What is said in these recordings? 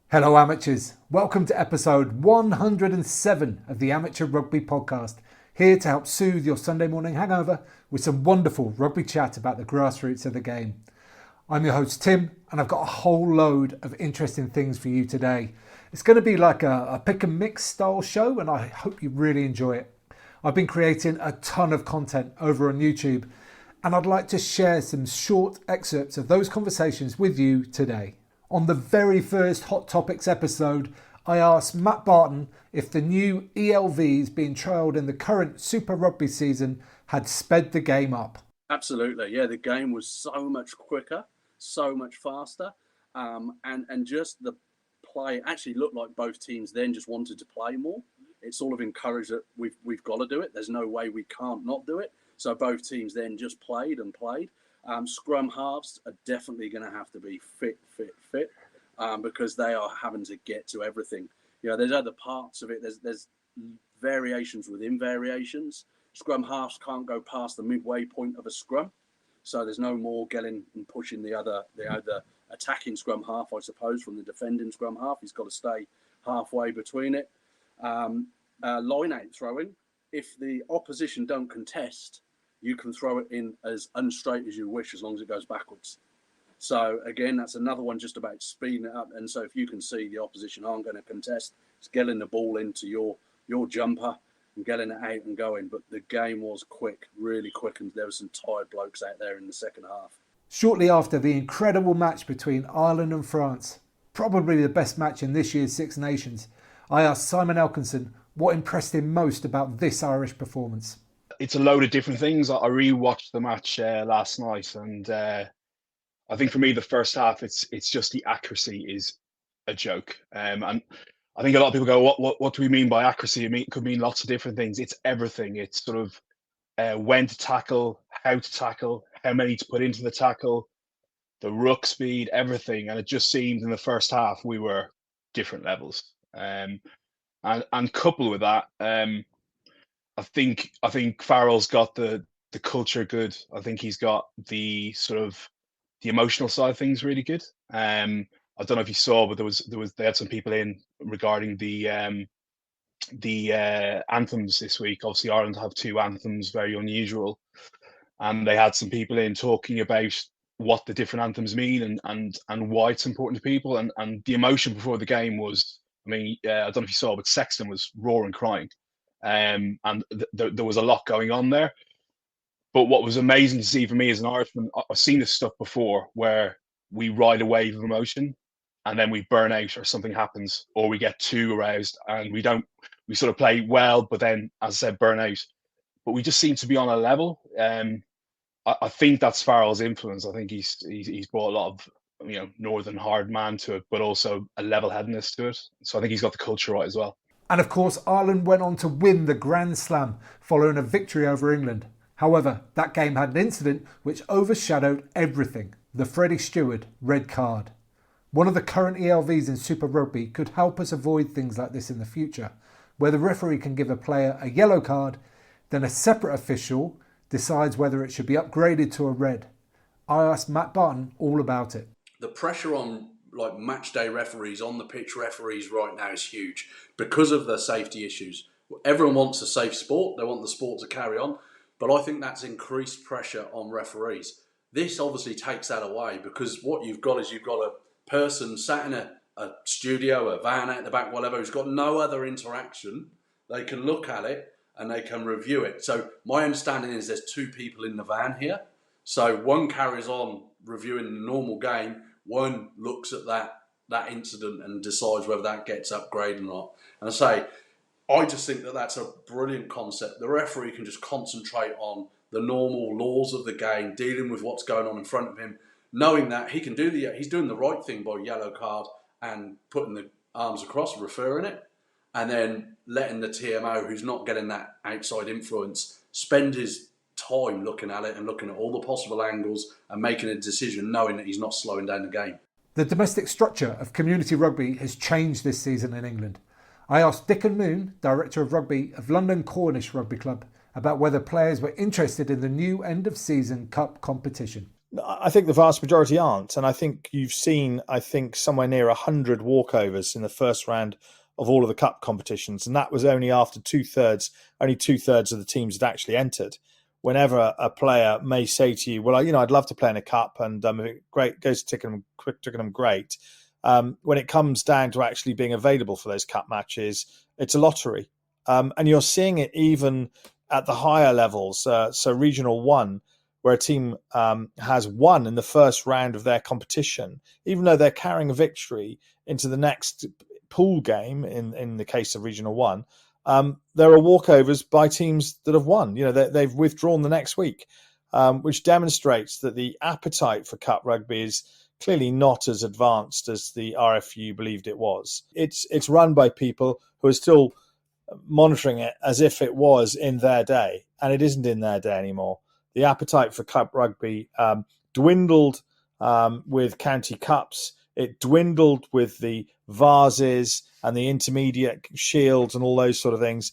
Hello amateurs, welcome to episode 107 of the Amateur Rugby Podcast, here to help soothe your Sunday morning hangover with some wonderful rugby chat about the grassroots of the game. I'm your host Tim, and I've got a whole load of interesting things for you today. It's going to be like a pick and mix style show, and I hope you really enjoy it. I've been creating a ton of content over on YouTube, and I'd like to share some short excerpts of those conversations with you today. On the very first Hot Topics episode, I asked Matt Barton if the new ELVs being trialled in the current Super Rugby season had sped the game up. Absolutely, yeah. The game was so much quicker, so much faster, and just the play actually looked like both teams then just wanted to play more. It sort of encouraged that we've got to do it. There's no way we can't not do it. So both teams then just played and played. Scrum halves are definitely going to have to be fit, because they are having to get to everything. You know, there's other parts of it. There's variations within variations. Scrum halves can't go past the midway point of a scrum, so there's no more getting and pushing the other attacking scrum half, I suppose, from the defending scrum half. He's got to stay halfway between it. Line out throwing. If the opposition don't contest, you can throw it in as unstraight as you wish, as long as it goes backwards. So again, that's another one just about speeding it up. And so if you can see the opposition aren't going to contest, it's getting the ball into your jumper and getting it out and going. But the game was quick, really quick, and there were some tired blokes out there in the second half. Shortly after the incredible match between Ireland and France, probably the best match in this year's Six Nations, I asked Simon Elkinson what impressed him most about this Irish performance. It's a load of different things. I rewatched the match last night, and I think for me the first half, it's just the accuracy is a joke. And I think a lot of people go, what do we mean by accuracy? It could mean lots of different things. It's everything. It's sort of when to tackle, how many to put into the tackle, the ruck speed, everything. And it just seemed in the first half we were different levels. And coupled with that, I think Farrell's got the culture good. I think he's got the sort of the emotional side of things really good. I don't know if you saw, but they had some people in regarding the anthems this week. Obviously, Ireland have two anthems, very unusual, and they had some people in talking about what the different anthems mean and why it's important to people. And the emotion before the game was, I mean, I don't know if you saw, but Sexton was roaring, crying. And there was a lot going on there. But what was amazing to see for me as an Irishman, I've seen this stuff before where we ride a wave of emotion and then we burn out or something happens or we get too aroused and we sort of play well, but then, as I said, burn out. But we just seem to be on a level. I think that's Farrell's influence. I think he's brought a lot of, northern hard man to it, but also a level-headedness to it. So I think he's got the culture right as well. And of course, Ireland went on to win the Grand Slam following a victory over England. However, that game had an incident which overshadowed everything: the Freddie Stewart red card. One of the current ELVs in Super Rugby could help us avoid things like this in the future, where the referee can give a player a yellow card, then a separate official decides whether it should be upgraded to a red. I asked Matt Barton all about it. The pressure on match day referees, on the pitch referees right now is huge because of the safety issues. Everyone wants a safe sport. They want the sport to carry on. But I think that's increased pressure on referees. This obviously takes that away because what you've got is you've got a person sat in a studio, a van out the back, whatever, who's got no other interaction. They can look at it and they can review it. So my understanding is there's two people in the van here. So one carries on reviewing the normal game. One looks at that incident and decides whether that gets upgraded or not. And I just think that's a brilliant concept. The referee can just concentrate on the normal laws of the game, dealing with what's going on in front of him, knowing that he can he's doing the right thing by yellow card and putting the arms across, referring it, and then letting the TMO, who's not getting that outside influence, spend his time looking at it and looking at all the possible angles and making a decision knowing that he's not slowing down the game. The domestic structure of community rugby has changed this season in England. I asked Dickon Moon, Director of Rugby of London Cornish Rugby Club, about whether players were interested in the new end-of-season cup competition. I think the vast majority aren't. And I think you've seen, somewhere near 100 walkovers in the first round of all of the cup competitions. And that was only after only two thirds of the teams had actually entered. Whenever a player may say to you, well, I'd love to play in a cup, and great, goes to Twickenham, great. When it comes down to actually being available for those cup matches, it's a lottery. And you're seeing it even at the higher levels. So Regional 1, where a team has won in the first round of their competition, even though they're carrying a victory into the next pool game, in the case of Regional 1, there are walkovers by teams that have won. They've withdrawn the next week, which demonstrates that the appetite for cup rugby is clearly not as advanced as the RFU believed it was. It's run by people who are still monitoring it as if it was in their day, and it isn't in their day anymore. The appetite for cup rugby dwindled with county cups. It dwindled with the Varses and the intermediate shields and all those sort of things.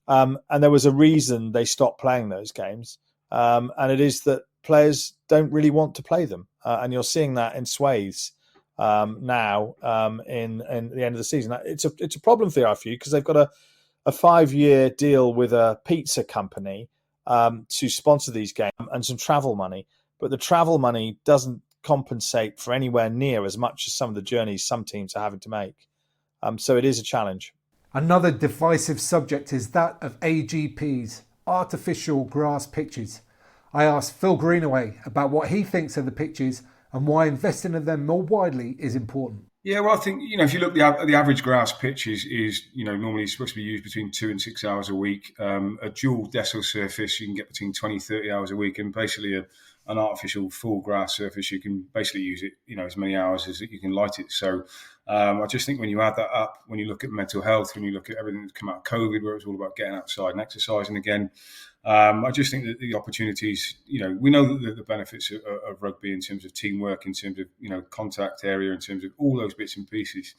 And there was a reason they stopped playing those games. And it is that players don't really want to play them. And you're seeing that in swathes now in the end of the season. It's a problem for the RFU because they've got a 5-year deal with a pizza company to sponsor these games and some travel money. But the travel money doesn't compensate for anywhere near as much as some of the journeys some teams are having to make. So it is a challenge. Another divisive subject is that of AGPs, artificial grass pitches. I asked Phil Greenaway about what he thinks of the pitches and why investing in them more widely is important. Yeah, well, I think, if you look at the average grass pitch is normally supposed to be used between 2 and 6 hours a week. A dual decimal surface, you can get between 20, 30 hours a week, and basically an artificial full grass surface, you can basically use it, as many hours as you can light it. So I just think when you add that up, when you look at mental health, when you look at everything that's come out of COVID, where it's all about getting outside and exercising again, I just think that the opportunities, we know that the benefits of rugby in terms of teamwork, in terms of, contact area, in terms of all those bits and pieces.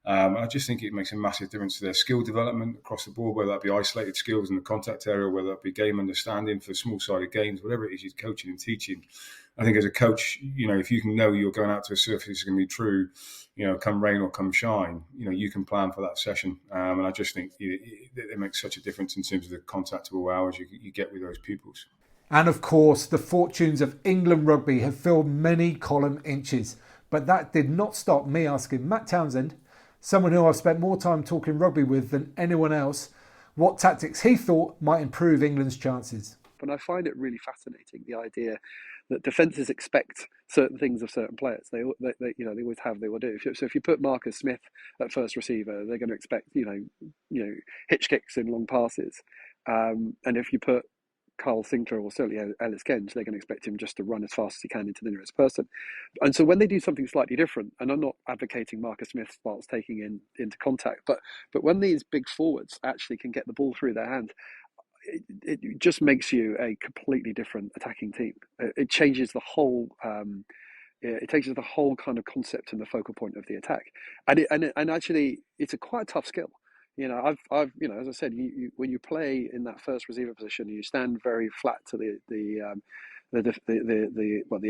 I just think it makes a massive difference to their skill development across the board, whether that be isolated skills in the contact area, whether that be game understanding for small-sided games, whatever it is you're coaching and teaching. I think as a coach, if you can know you're going out to a surface that's going to be true, come rain or come shine, you can plan for that session. And I just think it makes such a difference in terms of the contactable hours you get with those pupils. And of course, the fortunes of England rugby have filled many column inches. But that did not stop me asking Matt Townsend, someone who I've spent more time talking rugby with than anyone else, what tactics he thought might improve England's chances. And I find it really fascinating, the idea that defences expect certain things of certain players. They always have, they will do. So if you put Marcus Smith at first receiver, they're going to expect, hitch kicks in long passes. And if you put Carl Sinclair or certainly Ellis Genge, they're going to expect him just to run as fast as he can into the nearest person. And so when they do something slightly different, and I'm not advocating Marcus Smith whilst taking into contact, but when these big forwards actually can get the ball through their hands, it just makes you a completely different attacking team. It changes the whole. It changes the whole kind of concept and the focal point of the attack, and actually, it's quite a tough skill. I've as I said, when you play in that first receiver position, you stand very flat to the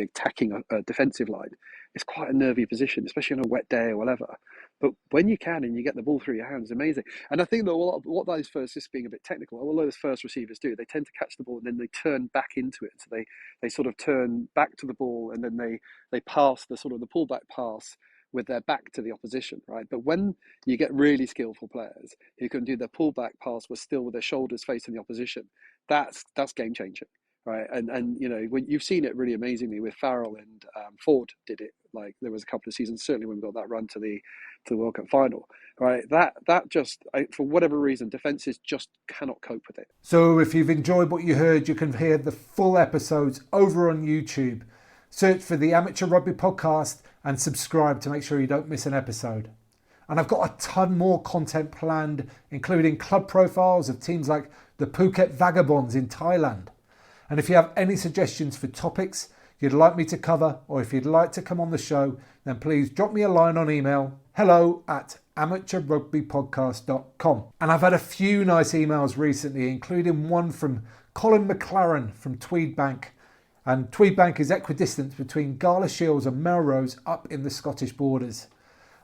attacking defensive line. It's quite a nervy position, especially on a wet day or whatever. But when you can and you get the ball through your hands, amazing. And I think that what those first, just being a bit technical, all those first receivers do, they tend to catch the ball and then they turn back into it. So they sort of turn back to the ball and then they pass the pullback pass with their back to the opposition, right? But when you get really skillful players who can do their pullback pass with their shoulders facing the opposition, that's game changing. Right, and when you've seen it really amazingly with Farrell and Ford did it. Like there was a couple of seasons, certainly when we got that run to the World Cup final. Right, that just for whatever reason, defences just cannot cope with it. So if you've enjoyed what you heard, you can hear the full episodes over on YouTube. Search for the Amateur Rugby Podcast and subscribe to make sure you don't miss an episode. And I've got a ton more content planned, including club profiles of teams like the Phuket Vagabonds in Thailand. And if you have any suggestions for topics you'd like me to cover, or if you'd like to come on the show, then please drop me a line on email, hello@amateurrugbypodcast.com. And I've had a few nice emails recently, including one from Colin McLaren from Tweedbank, and Tweedbank is equidistant between Gala Shields and Melrose up in the Scottish borders.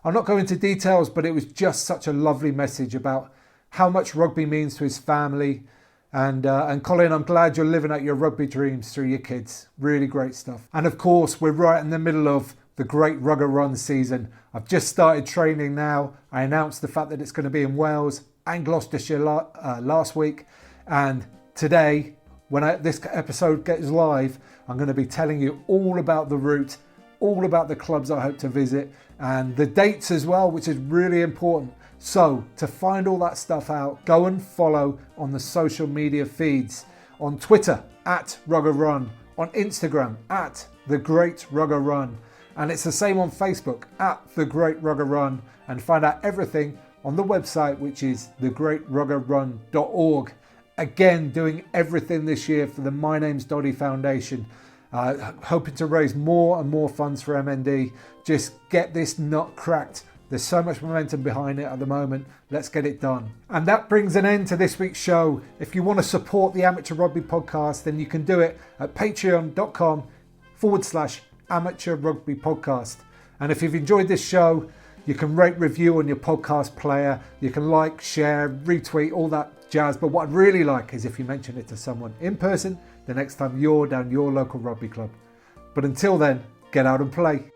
I'll not go into details, but it was just such a lovely message about how much rugby means to his family. And Colin, I'm glad you're living out your rugby dreams through your kids. Really great stuff. And of course, we're right in the middle of the great Rugger Run season. I've just started training now. I announced the fact that it's going to be in Wales and Gloucestershire last week. And today, when this episode gets live, I'm going to be telling you all about the route, all about the clubs I hope to visit, and the dates as well, which is really important. So to find all that stuff out, go and follow on the social media feeds. On Twitter, @RuggerRun. On Instagram, @TheGreatRuggerRun. And it's the same on Facebook, @TheGreatRuggerRun. And find out everything on the website, which is thegreatruggerrun.org. Again, doing everything this year for the My Name's Doddy Foundation. Hoping to raise more and more funds for MND. Just get this nut cracked. There's so much momentum behind it at the moment. Let's get it done. And that brings an end to this week's show. If you want to support the Amateur Rugby Podcast, then you can do it at patreon.com/Amateur Rugby Podcast. And if you've enjoyed this show, you can rate, review on your podcast player. You can like, share, retweet, all that jazz. But what I'd really like is if you mention it to someone in person the next time you're down your local rugby club. But until then, get out and play.